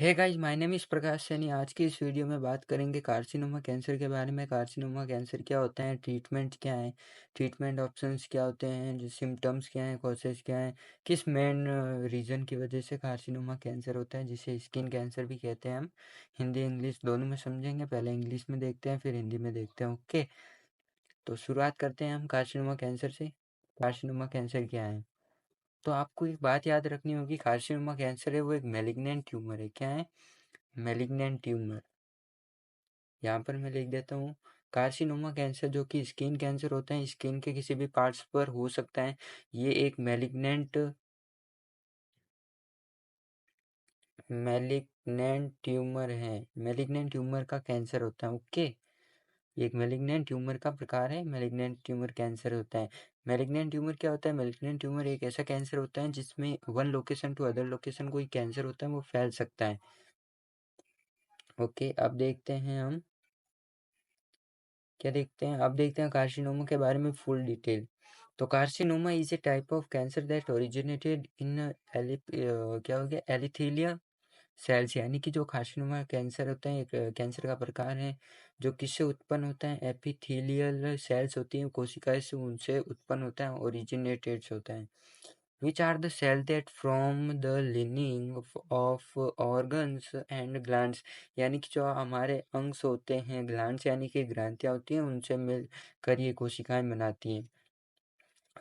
Hey guys, my name is Prakash Saini. आज की इस वीडियो में बात करेंगे कार्सिनोमा कैंसर के बारे में। कार्सिनोमा कैंसर क्या होता है, ट्रीटमेंट क्या है, ट्रीटमेंट ऑप्शंस क्या होते हैं, जो सिम्टम्स क्या हैं, कॉजेस क्या हैं, किस मेन रीज़न की वजह से कार्सिनोमा कैंसर होता है, जिसे स्किन कैंसर भी कहते हैं। हम हिंदी इंग्लिश दोनों में समझेंगे। पहले इंग्लिश में देखते हैं, फिर हिंदी में देखते हैं। ओके, तो शुरुआत करते हैं हम कार्सिनोमा कैंसर से। कार्सिनोमा कैंसर क्या है? तो आपको एक बात याद रखनी होगी, कार्सिनोमा कैंसर है वो एक मैलिग्नेंट ट्यूमर है। क्या है? Malignant tumour. यहाँ पर मैं लिख देता हूँ, कार्सिनोमा कैंसर जो कि स्किन कैंसर होता है, स्किन के किसी भी पार्ट्स पर हो सकता है। ये एक मैलिग्नेंट ट्यूमर है। मैलिग्नेंट ट्यूमर का कैंसर होता है। ओके, एक मैलिग्नेंट ट्यूमर का प्रकार है, मैलिग्नेंट ट्यूमर कैंसर होता है। मैलिग्नेंट ट्यूमर क्या होता है? मैलिग्नेंट ट्यूमर एक ऐसा कैंसर होता है जिसमें one location to other location कोई कैंसर होता है वो फैल सकता है। ओके, अब देखते हैं हम क्या देखते हैं। अब देखते हैं कार्सिनोमा के बारे में फुल डिटेल। तो carcinoma is a type of cancer that originated in क्या हो गया, एलिथीलिया सेल्स। यानी कि जो कार्सिनोमा कैंसर होता है एक कैंसर का प्रकार है जो किससे उत्पन्न होता है? एपिथेलियल सेल्स होती हैं कोशिकाएं से, उनसे उत्पन्न होता है, ओरिजिनेटेड होता है। Which are the cells that from the lining of organs and glands, यानी कि जो हमारे अंश होते हैं, ग्लैंड्स यानी कि ग्रंथियाँ होती हैं, उनसे मिलकर ये कोशिकाएं बनाती हैं।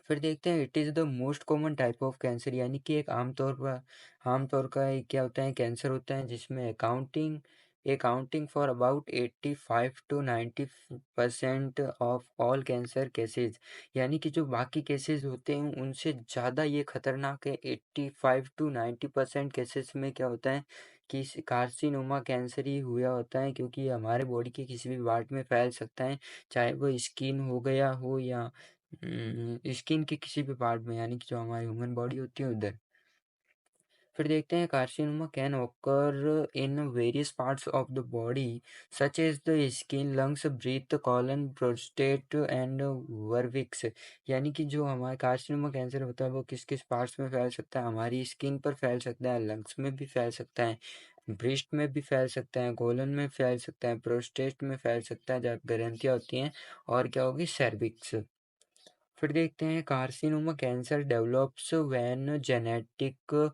फिर देखते हैं, it is the most common type of cancer, यानी कि एक आमतौर का एक क्या होता है, कैंसर होता है जिसमें accounting for about 85 to 90% of all cancer cases. यानी कि जो बाकी केसेस होते हैं उनसे ज़्यादा ये खतरनाक है। 85 to 90% केसेस में क्या होता है कि कार्सिनोमा कैंसर ही हुआ होता है, क्योंकि ये हमारे बॉडी के किसी भी पार्ट में फैल सकता है, चाहे वो स्किन हो गया हो या स्किन के किसी भी पार्ट में, यानी कि जो हमारी ह्यूमन बॉडी होती है उधर। फिर देखते हैं, carcinoma can occur in various parts of the body such as the skin, lungs, breast, colon, prostate and cervix. यानी कि जो हमारा कार्सिनोमा कैंसर होता है वो किस किस पार्ट्स में फैल सकता है? हमारी स्किन पर फैल सकता है, लंग्स में भी फैल सकता है, ब्रेस्ट में भी फैल सकता है, कोलन में फैल सकता है, प्रोस्टेट में फैल सकता है जहाँ ग्रंथियाँ होती हैं, और क्या होगी, सर्विक्स। फिर देखते हैं, carcinoma cancer develops when genetic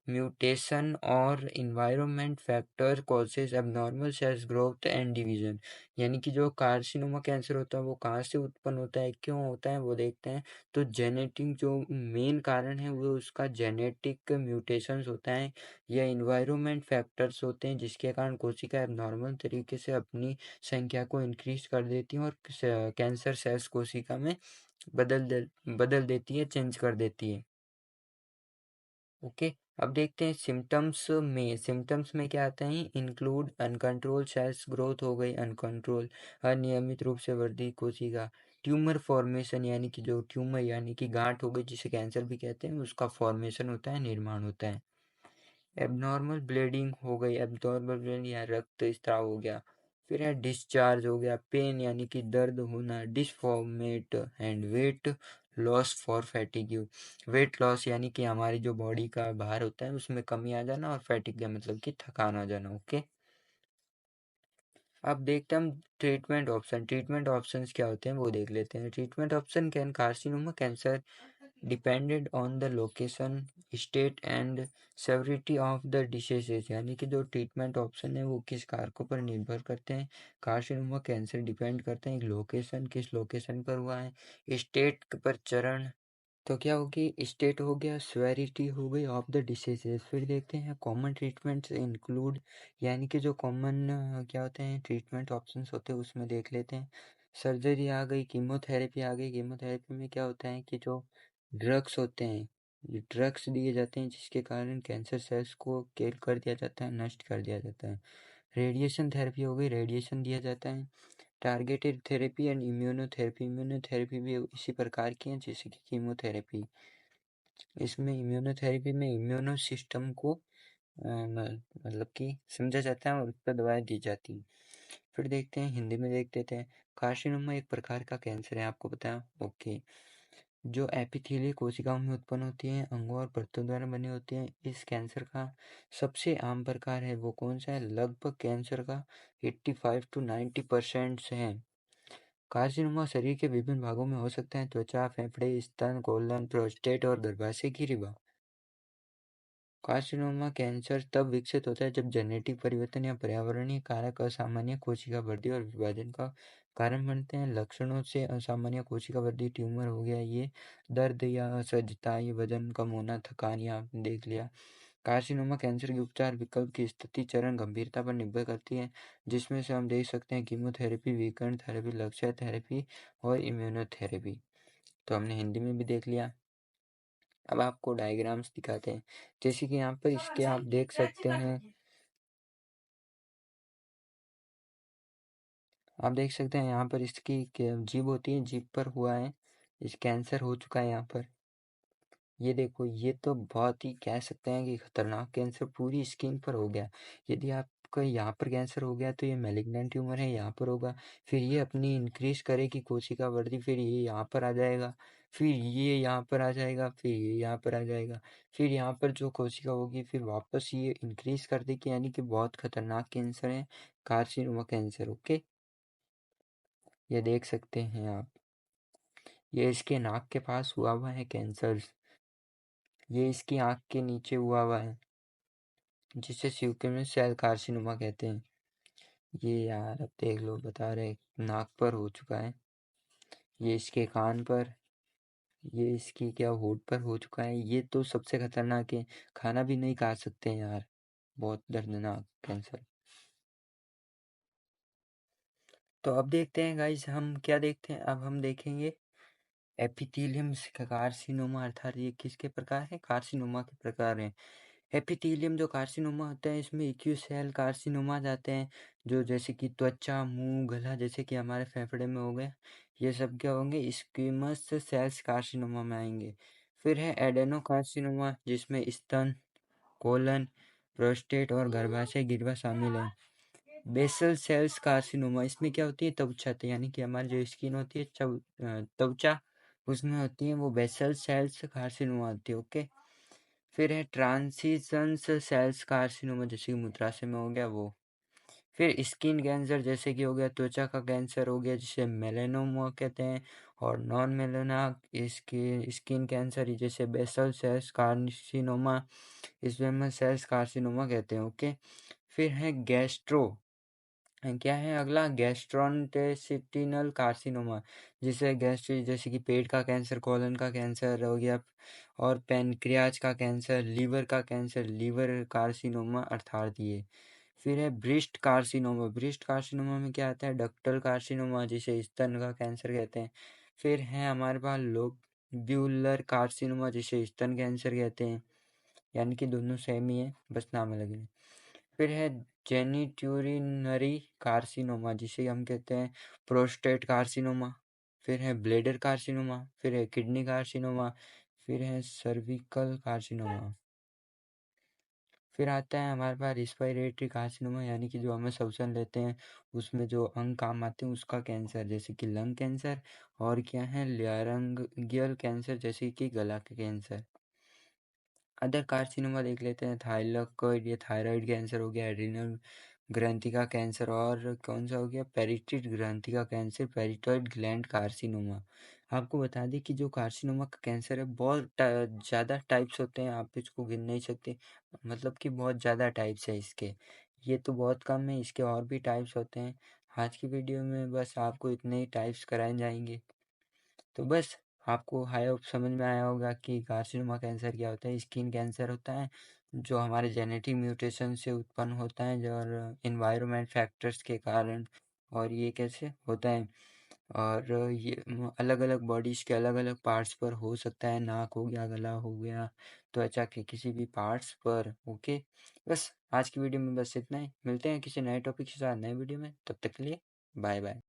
mutation और environment factor causes abnormal cells growth and division. यानी कि जो कार्सिनोमा कैंसर होता है वो कहाँ से उत्पन्न होता है, क्यों होता है, वो देखते हैं। तो जेनेटिक जो मेन कारण है वो उसका जेनेटिक म्यूटेशंस होता है या इन्वायरमेंट फैक्टर्स होते हैं, जिसके कारण कोशिका एबनॉर्मल तरीके से अपनी संख्या को इंक्रीज कर देती हैं और कैंसर सेल्स कोशिका में बदल देती है, चेंज कर देती है। ओके, अब देखते हैं सिम्टम्स में क्या आता है। इंक्लूड अनकंट्रोल सेल्स ग्रोथ हो गई, अनकंट्रोल अनियमित रूप से वृद्धि कोशिका, ट्यूमर फॉर्मेशन यानी कि जो ट्यूमर यानी कि गांठ हो गई जिसे कैंसर भी कहते हैं, उसका फॉर्मेशन होता है, निर्माण होता है। एबनॉर्मल ब्लीडिंग हो गई, एबनॉर्मल ब्लीडिंग या रक्त स्त्राव हो गया। फिर है डिस्चार्ज हो गया, पेन यानी कि दर्द होना, डिसफॉर्मेट and weight loss for fatigue. Weight loss यानी कि हमारी जो बॉडी का भार होता है उसमें कमी आ जाना, और फैटिग मतलब कि थकान आ जाना। ओके, अब देखते हैं हम ट्रीटमेंट ऑप्शंस क्या होते हैं वो देख लेते हैं। Treatment option can carcinoma cancer depended on the location, state and severity of the diseases. यानी कि जो ट्रीटमेंट ऑप्शन है वो किस कारकों पर निर्भर करते हैं। कार्सिनोमा कैंसर डिपेंड करते हैं एक लोकेशन, किस लोकेशन पर हुआ है, स्टेट पर, चरण। तो क्या होगी, स्टेट हो गया, स्वेरिटी हो गई ऑफ द डिसीजेज। फिर देखते हैं कॉमन ट्रीटमेंट्स इंक्लूड, यानी कि जो कॉमन क्या होते हैं ट्रीटमेंट ऑप्शंस होते हैं उसमें देख लेते हैं। सर्जरी आ गई, कीमोथेरेपी आ गई। कीमोथेरेपी में क्या होता है कि जो ड्रग्स होते हैं, ये ड्रग्स दिए जाते हैं जिसके कारण कैंसर सेल्स को किल कर दिया जाता है, नष्ट कर दिया जाता है। रेडिएशन थेरेपी हो गई, रेडिएशन दिया जाता है। टारगेटेड थेरेपी एंड इम्यूनोथेरेपी भी इसी प्रकार की है जैसे कि कीमोथेरेपी। इसमें इम्यूनोथेरेपी में इम्यूनो सिस्टम को मतलब कि समझा जाता है और उस पर दवाएं दी जाती हैं। फिर देखते हैं, हिंदी में देख लेते हैं। कार्सिनोमा एक प्रकार का कैंसर है, आपको पता है। ओके, जो एपिथेलियल कोशिकाओं में उत्पन्न होती हैं, अंगों और परतों द्वारा बनी होती हैं। इस कैंसर का सबसे आम प्रकार है वो कौन सा है? लगभग कैंसर का 85 to 90% है। कार्सिनोमा शरीर के विभिन्न भागों में हो सकते हैं: त्वचा, फेफड़े, स्तन, कोलन, प्रोस्टेट और गर्भाशय की रिबा। कार्सिनोमा कैंसर तब विकसित होता है जब जेनेटिक परिवर्तन या पर्यावरणीय कारक असामान्य कोशिका वृद्धि और विभाजन का कारण बनते हैं। लक्षणों से असामान्य कोशिका वृद्धि, ट्यूमर हो गया, ये दर्द या असहजता, ये वजन कम होना, थकान, या आपने देख लिया। कार्सिनोमा कैंसर के उपचार विकल्प की स्थिति, चरण, गंभीरता पर निर्भर करती है, जिसमें से हम देख सकते हैं कीमोथेरेपी, विकिरण थेरेपी, लक्ष्य थेरेपी और इम्यूनोथेरेपी। तो हमने हिंदी में भी देख लिया। अब आपको डायग्राम्स दिखाते हैं, जैसे कि यहाँ पर इसके आप देख सकते हैं, आप देख सकते हैं यहाँ पर इसकी जीभ होती है, जीभ पर हुआ है, इस कैंसर हो चुका है यहाँ पर। ये देखो, ये तो बहुत ही कह सकते हैं कि खतरनाक कैंसर पूरी स्किन पर हो गया। यदि आपका यहाँ पर कैंसर हो गया तो ये मैलिग्नेंट ट्यूमर है, यहाँ पर होगा, फिर ये अपनी इंक्रीज करेगी कोशिका वृद्धि, फिर ये यहाँ पर आ जाएगा, फिर ये यहाँ पर आ जाएगा, फिर ये यहाँ पर आ जाएगा, फिर यहाँ पर जो कोशिका होगी फिर वापस ये इंक्रीज कर देगी, यानी कि बहुत खतरनाक कैंसर है कार्सिनोमा कैंसर। ओके, ये देख सकते हैं आप, ये इसके नाक के पास हुआ हुआ है कैंसर, ये इसकी आँख के नीचे हुआ हुआ है, जिसे स्यूकेमस सेल कार्सिनोमा कहते हैं। ये यार अब देख लो, बता रहे नाक पर हो चुका है, ये इसके कान पर, ये इसकी क्या होठ पर हो चुका है। ये तो सबसे खतरनाक है, खाना भी नहीं खा सकते हैं यार, बहुत दर्दनाक कैंसर। तो अब देखते हैं गाइस, हम क्या देखते हैं, अब हम देखेंगे एपिथेलियम कार्सिनोमा, अर्थात ये किसके प्रकार है? कार्सिनोमा के प्रकार हैं। एपिथेलियम जो कार्सिनोमा होता है, इसमें एक्यूट सेल कार्सिनोमा जाते हैं, जो जैसे कि त्वचा, मुंह, गला, जैसे कि हमारे फेफड़े में हो गए, ये सब क्या होंगे? स्क्विमस सेल्स कार्सिनोमा में आएंगे। फिर है एडेनो कार्सिनोमा, जिसमें स्तन, कोलन, प्रोस्टेट और गर्भाशय गिरवा शामिल है। बेसल सेल्स कार्सिनोमा, इसमें क्या होती है? त्वचा, यानी कि हमारी जो स्किन होती है, त्वचा, उसमें होती है वो बेसल सेल्स कार्सिनोमा होती है। ओके, फिर है ट्रांसिशंस सेल्स कार्सिनोमा, जैसे कि मूत्राशय में हो गया वो। फिर स्किन कैंसर, जैसे कि हो गया त्वचा का कैंसर हो गया, जिसे मेलेनोमा कहते हैं। और नॉन मेलेना स्किन कैंसर, जैसे बेसल सेल्स कार्सिनोमा, इसमें सेल्स कार्सिनोमा कहते हैं। ओके, फिर है गैस्ट्रो, क्या है अगला? गैस्ट्रोइंटेस्टिनल कार्सिनोमा, जिसे गैस्ट्रिक, जैसे कि पेट का कैंसर, कोलन का कैंसर हो गया, और पैनक्रियाज का कैंसर, लीवर का कैंसर, लीवर कार्सिनोमा अर्थात ये। फिर है ब्रेस्ट कार्सिनोमा, ब्रेस्ट कार्सिनोमा में क्या आता है? डक्टल कार्सिनोमा, जिसे स्तन का कैंसर कहते हैं। फिर है हमारे पास लोब्यूलर कार्सिनोमा, जिसे स्तन कैंसर कहते हैं, यानी कि दोनों सेम ही है, बस नाम अलग है। फिर है जेनिट्यूरिनरी कार्सिनोमा, जिसे हम कहते हैं प्रोस्टेट कार्सिनोमा। फिर है ब्लेडर कार्सिनोमा, फिर है किडनी कार्सिनोमा, फिर है सर्विकल कार्सिनोमा। फिर आता है हमारे पास रिस्पिरेटरी कार्सिनोमा, यानी कि जो हमें श्वसन लेते हैं उसमें जो अंग काम आते हैं उसका कैंसर, जैसे कि लंग कैंसर। और क्या है? लारिंजियल कैंसर, जैसे कि गला के कैंसर। अदर कार्सिनोमा देख लेते हैं, थाइलॉइड, ये थायराइड कैंसर हो गया, एड्रिनल ग्रंथि का कैंसर, और कौन सा हो गया? पेरिटिड ग्रंथि का कैंसर, पेरिटॉइड ग्लैंड कार्सिनोमा। आपको बता दें कि जो कार्सिनोमा का कैंसर है, बहुत ज़्यादा टाइप्स होते हैं, आप इसको गिन नहीं सकते, मतलब कि बहुत ज़्यादा टाइप्स है इसके, ये तो बहुत कम है, इसके और भी टाइप्स होते हैं। आज की वीडियो में बस आपको इतने ही टाइप्स कराए जाएंगे। तो बस आपको हाई होप समझ में आया होगा कि कार्सिनोमा कैंसर क्या होता है। स्किन कैंसर होता है जो हमारे जेनेटिक म्यूटेशन से उत्पन्न होता है, जो और इन्वायरमेंट फैक्टर्स के कारण, और ये कैसे होता है, और ये अलग अलग बॉडीज़ के अलग अलग पार्ट्स पर हो सकता है, नाक हो गया, गला हो गया, त्वचा के किसी भी पार्ट्स पर। ओके, बस आज की वीडियो में बस इतना ही, मिलते हैं किसी नए टॉपिक के साथ नए वीडियो में, तब तक के लिए बाय बाय।